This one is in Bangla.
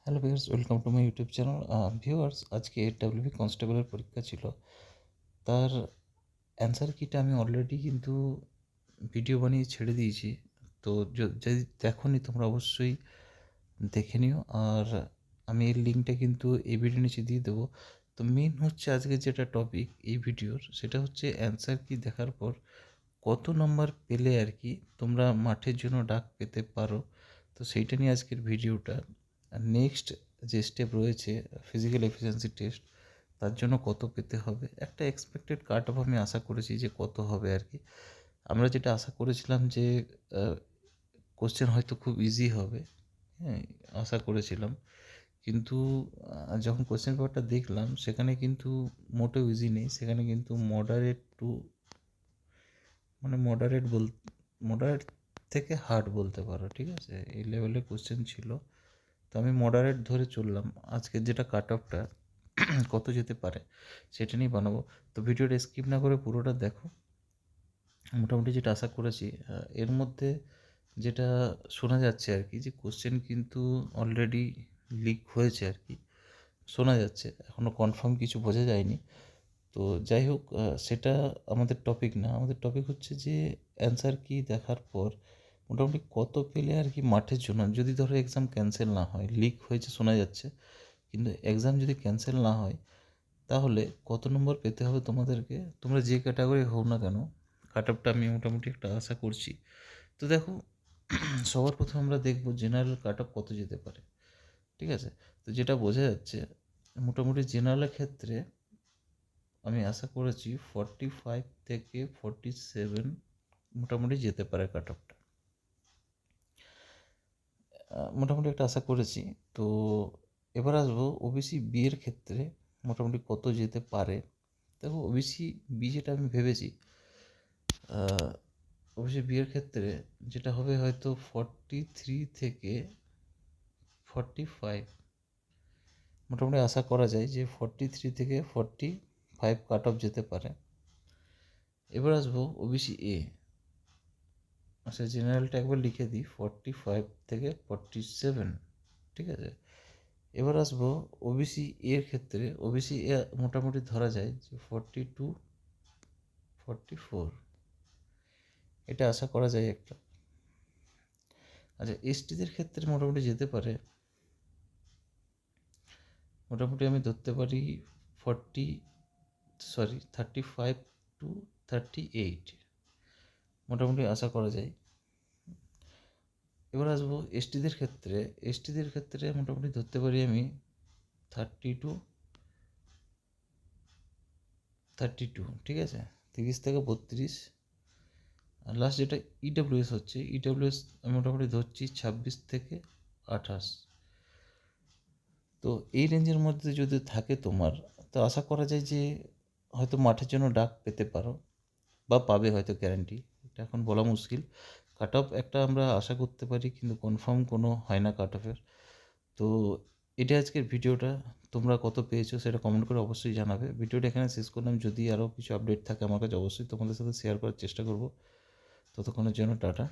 Hello viewers, welcome to my YouTube channel. Viewers, আজকে ডাব্লিউবি কনস্টেবলের পরীক্ষা ছিল। তার অ্যান্সার কিটা আমি অলরেডি কিন্তু ভিডিও বানিয়ে ছেড়ে দিয়েছি। তো যদি দেখোনি তোমরা অবশ্যই দেখে নিও। আর আমি এর লিঙ্কটা কিন্তু এই ভিডিও নিচে দিয়ে দেবো। তো মেন হচ্ছে আজকে যেটা টপিক এই ভিডিওর, সেটা হচ্ছে অ্যান্সার কি দেখার পর কত নম্বর পেলে আর কি তোমরা মাঠের জন্য ডাক পেতে পারো। তো সেইটা নিয়ে আজকের ভিডিওটা। আর নেক্সট যে স্টেপ রয়েছে ফিজিক্যাল এফিসিয়েন্সি টেস্ট, তার জন্য কত পেতে হবে, একটা এক্সপেক্টেড কাট অফ আমি আশা করেছি যে কত হবে আর কি। আমরা যেটা আশা করেছিলাম যে কোশ্চেন হয়তো খুব ইজি হবে, হ্যাঁ আশা করেছিলাম। কিন্তু যখন কোশ্চেন পেপারটা দেখলাম সেখানে কিন্তু মোটেও ইজি নেই, সেখানে কিন্তু মডারেট টু মডারেট থেকে হার্ড বলতে পারো, ঠিক আছে, এই লেভেলের কোশ্চেন ছিল। তো আমি মডারেট ধরে চললাম। আজকের যেটা কাট অফটা কত যেতে পারে সেটা নিয়ে বানাবো। তো ভিডিওটা স্কিপ না করে পুরোটা দেখো। মোটামুটি যেটা আশা করেছি এর মধ্যে যেটা শোনা যাচ্ছে আর কি, যে কোশ্চেন কিন্তু অলরেডি লিক হয়েছে আর কি, শোনা যাচ্ছে, এখনও কনফার্ম কিছু বোঝা যায়নি। তো যাই হোক, সেটা আমাদের টপিক না। আমাদের টপিক হচ্ছে যে অ্যান্সার কি দেখার পর মোটামুটি কত পেলে আর কি মাঠের জন্য, যদি ধরো এক্সাম ক্যান্সেল না হয়, লিক হয়েছে শোনা যাচ্ছে কিন্তু এক্সাম যদি ক্যান্সেল না হয়, তাহলে কত নম্বর পেতে হবে তোমাদেরকে, তোমরা যে ক্যাটাগরি হও না কেন। কাট অফটা আমি মোটামুটি একটা আশা করছি। তো দেখো, সবার প্রথমে আমরা দেখব জেনারেল কাট অফ কত যেতে পারে, ঠিক আছে। তো যেটা বোঝা যাচ্ছে মোটামুটি জেনারেলের ক্ষেত্রে আমি আশা করেছি 45 থেকে 47 মোটামুটি যেতে পারে কাট অফটা, মোটামুটি একটা আশা করেছি। তো এবার আসবো ওবিসি বি এর ক্ষেত্রে মোটামুটি কত যেতে পারে। দেখো, ওবিসি বি যেটা আমি ভেবেছি, ওবিসি বি এর ক্ষেত্রে যেটা হবে হয়তো 43 থেকে 45, মোটামুটি আশা করা যায় যে 43 থেকে 45 কাট অফ যেতে পারে। এবার আসবো ওবিসি এ। আচ্ছা, জেনারেলটা একবার লিখে দিই, 45 থেকে 47, ঠিক আছে। এবার আসবো ওবিসি এর ক্ষেত্রে। ওবিসি এ মোটামুটি ধরা যায় যে 42 44, এটা আশা করা যায় একটা। আচ্ছা, এসটিদের ক্ষেত্রে মোটামুটি যেতে পারে, মোটামুটি আমি ধরতে পারি 35 টু 38, মোটামুটি আশা করা যায়। এবার আসবো এসটিদের ক্ষেত্রে। এসটিদের ক্ষেত্রে মোটামুটি ধরতে পারি আমি 32, ঠিক আছে, 30 থেকে 32। আর লাস্ট যেটা ইডাব্লিউএস হচ্ছে, ইডাব্লিউএস আমি মোটামুটি ধরছি 26 থেকে 28। তো এই রেঞ্জের মধ্যে যদি থাকে তোমার, তো আশা করা যায় যে হয়তো মাঠের জন্য ডাক পেতে পারো, বা পাবে হয়তো, গ্যারান্টি এটা এখন বলা মুশকিল। কাট অফ একটা আমরা আশা করতে পারি, কিন্তু কনফার্ম কোনো হয় না কাট অফের। তো এটা আজকের ভিডিওটা। তোমরা কত পেয়েছো সেটা কমেন্ট করে অবশ্যই জানাবে। ভিডিওটা এখানে শেষ করলাম। যদি আরও কিছু আপডেট থাকে আমার কাছে অবশ্যই তোমাদের সাথে শেয়ার করার চেষ্টা করব। ততক্ষণের জন্য টাটা।